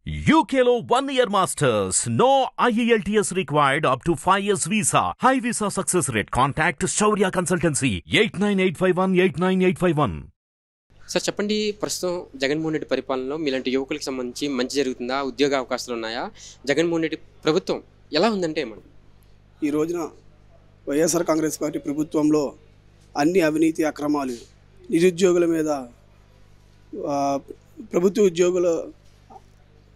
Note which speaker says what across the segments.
Speaker 1: UKలో 1 year masters. No IELTS required up to 5 years visa. High visa success rate. Contact Shaurya Consultancy 89851
Speaker 2: sir చెప్పండి, ప్రస్తుతం జగన్మోహన్ రెడ్డి పరిపాలనలో మీలాంటి యువకులకు సంబంధించి మంచి జరుగుతుందా? ఉద్యోగ అవకాశాలు ఉన్నాయా? జగన్మోహన్ రెడ్డి ప్రభుత్వం ఎలా ఉందంటే మనం
Speaker 3: ఈ రోజున వైఎస్ఆర్ కాంగ్రెస్ పార్టీ ప్రభుత్వంలో అన్ని అవినీతి అక్రమాలు, నిరుద్యోగుల మీద ప్రభుత్వ ఉద్యోగుల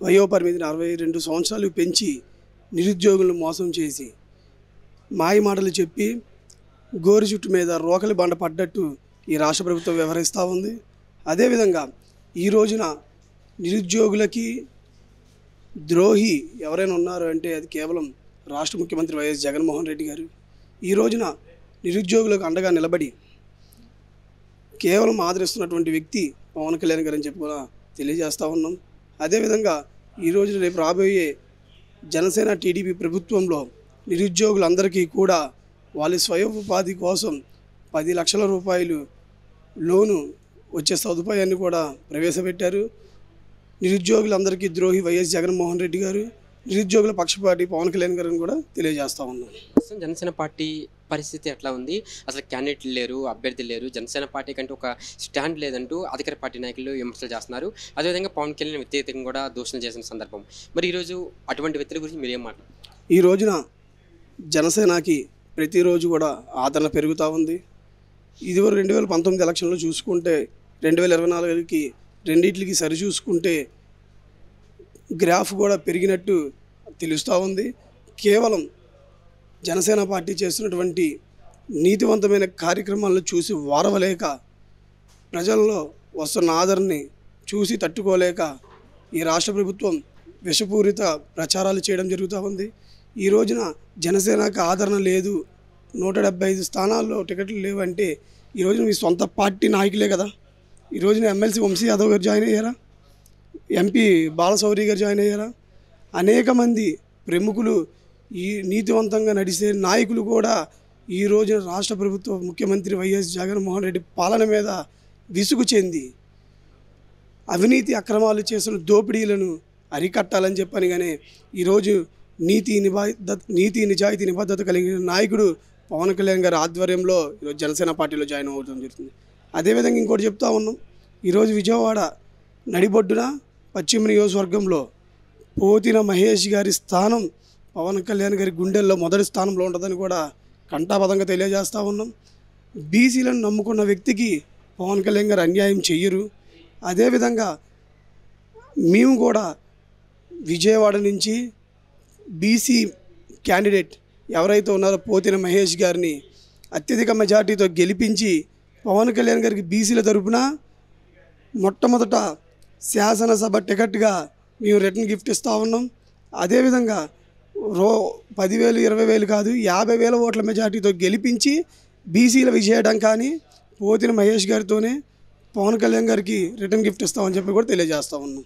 Speaker 3: వయోపరిమితిని 62 సంవత్సరాలు పెంచి నిరుద్యోగులను మోసం చేసి మాయ మాటలు చెప్పి గోరు చుట్టు మీద రోకలి బండ పడ్డట్టు ఈ రాష్ట్ర ప్రభుత్వం వ్యవహరిస్తూ ఉంది. అదేవిధంగా ఈ రోజున నిరుద్యోగులకి ద్రోహి ఎవరైనా ఉన్నారు అంటే అది కేవలం రాష్ట్ర ముఖ్యమంత్రి వైఎస్ జగన్మోహన్ రెడ్డి గారు. ఈ రోజున నిరుద్యోగులకు అండగా నిలబడి కేవలం ఆదరిస్తున్నటువంటి వ్యక్తి పవన్ కళ్యాణ్ గారు అని చెప్పి కూడా తెలియజేస్తూ ఉన్నాం. అదేవిధంగా ఈరోజు రేపు రాబోయే జనసేన టీడీపీ ప్రభుత్వంలో నిరుద్యోగులందరికీ కూడా వాళ్ళ స్వయం ఉపాధి కోసం 10 లక్షల రూపాయలు లోను వచ్చే సదుపాయాన్ని కూడా ప్రవేశపెట్టారు. నిరుద్యోగులందరికీ ద్రోహి వైఎస్ జగన్మోహన్ రెడ్డి గారు, నిరుద్యోగుల పక్షపాటి పవన్ కళ్యాణ్ గారిని కూడా తెలియజేస్తూ ఉన్నాం.
Speaker 2: జనసేన పార్టీ పరిస్థితి ఎట్లా ఉంది? అసలు క్యాండిడేట్లు లేరు, అభ్యర్థులు లేరు. జనసేన పార్టీ కంటే ఒక స్టాండ్ లేదంటూ అధికార పార్టీ నాయకులు విమర్శలు చేస్తున్నారు. అదేవిధంగా పవన్ కళ్యాణ్ వ్యక్తిగతంగా కూడా దూషణ చేసిన సందర్భం. మరి ఈరోజు అటువంటి వ్యక్తుల గురించి మీరు ఏం మాట్లాడారు?
Speaker 3: ఈ రోజున జనసేనకి ప్రతిరోజు కూడా ఆదరణ పెరుగుతూ ఉంది. ఇదివరకు 2019 ఎలక్షన్లో చూసుకుంటే 2024కి రెండింటికి సరి చూసుకుంటే గ్రాఫ్ కూడా పెరిగినట్టు తెలుస్తూ ఉంది. కేవలం జనసేన పార్టీ చేస్తున్నటువంటి నీతివంతమైన కార్యక్రమాలను చూసి వారవలేక, ప్రజల్లో వస్తున్న ఆదరణని చూసి తట్టుకోలేక ఈ రాష్ట్ర ప్రభుత్వం విషపూరిత ప్రచారాలు చేయడం జరుగుతూ ఉంది. ఈ రోజున జనసేనకు ఆదరణ లేదు, 175 స్థానాల్లో టికెట్లు లేవంటే ఈ రోజున మీ సొంత పార్టీ నాయకులే కదా. ఈ రోజున ఎమ్మెల్సీ వంశీ యాదవ్ గారు జాయిన్ అయ్యారా, ఎంపీ బాలశౌరి గారు జాయిన్ అయ్యారా, అనేక మంది ప్రముఖులు, ఈ నీతివంతంగా నడిచే నాయకులు కూడా ఈ రోజున రాష్ట్ర ప్రభుత్వ ముఖ్యమంత్రి వైఎస్ జగన్మోహన్ రెడ్డి పాలన మీద విసుగు చెంది అవినీతి అక్రమాలు చేసిన దోపిడీలను అరికట్టాలని చెప్పనిగానే ఈరోజు నీతి నిజాయితీ నిబద్ధత కలిగిన నాయకుడు పవన్ కళ్యాణ్ గారి ఆధ్వర్యంలో ఈరోజు జనసేన పార్టీలో జాయిన్ అవ్వడం జరుగుతుంది. అదేవిధంగా ఇంకోటి చెప్తా ఉన్నాం, ఈరోజు విజయవాడ నడిబొడ్డున పశ్చిమ నియోజకవర్గంలో పోతిన మహేష్ గారి స్థానం పవన్ కళ్యాణ్ గారి గుండెల్లో మొదటి స్థానంలో ఉంటుందని కూడా కంఠాబద్ధంగా తెలియజేస్తూ ఉన్నాం. బీసీలను నమ్ముకున్న వ్యక్తికి పవన్ కళ్యాణ్ గారు అన్యాయం చెయ్యరు. అదేవిధంగా మేము కూడా విజయవాడ నుంచి బీసీ క్యాండిడేట్ ఎవరైతే ఉన్నారో పోతిన మహేష్ గారిని అత్యధిక మెజార్టీతో గెలిపించి పవన్ కళ్యాణ్ గారికి బీసీల తరపున మొట్టమొదట శాసనసభ టికెట్గా మేము రిటర్న్ గిఫ్ట్ ఇస్తూ ఉన్నాం. అదేవిధంగా 10,000 20,000 కాదు 50,000 ఓట్ల మెజార్టీతో గెలిపించి బీసీల విజయడం కానీ పోతిన మహేష్ గారితోనే పవన్ కళ్యాణ్ గారికి రిటర్న్ గిఫ్ట్ ఇస్తామని చెప్పి కూడా తెలియజేస్తూ ఉన్నాం.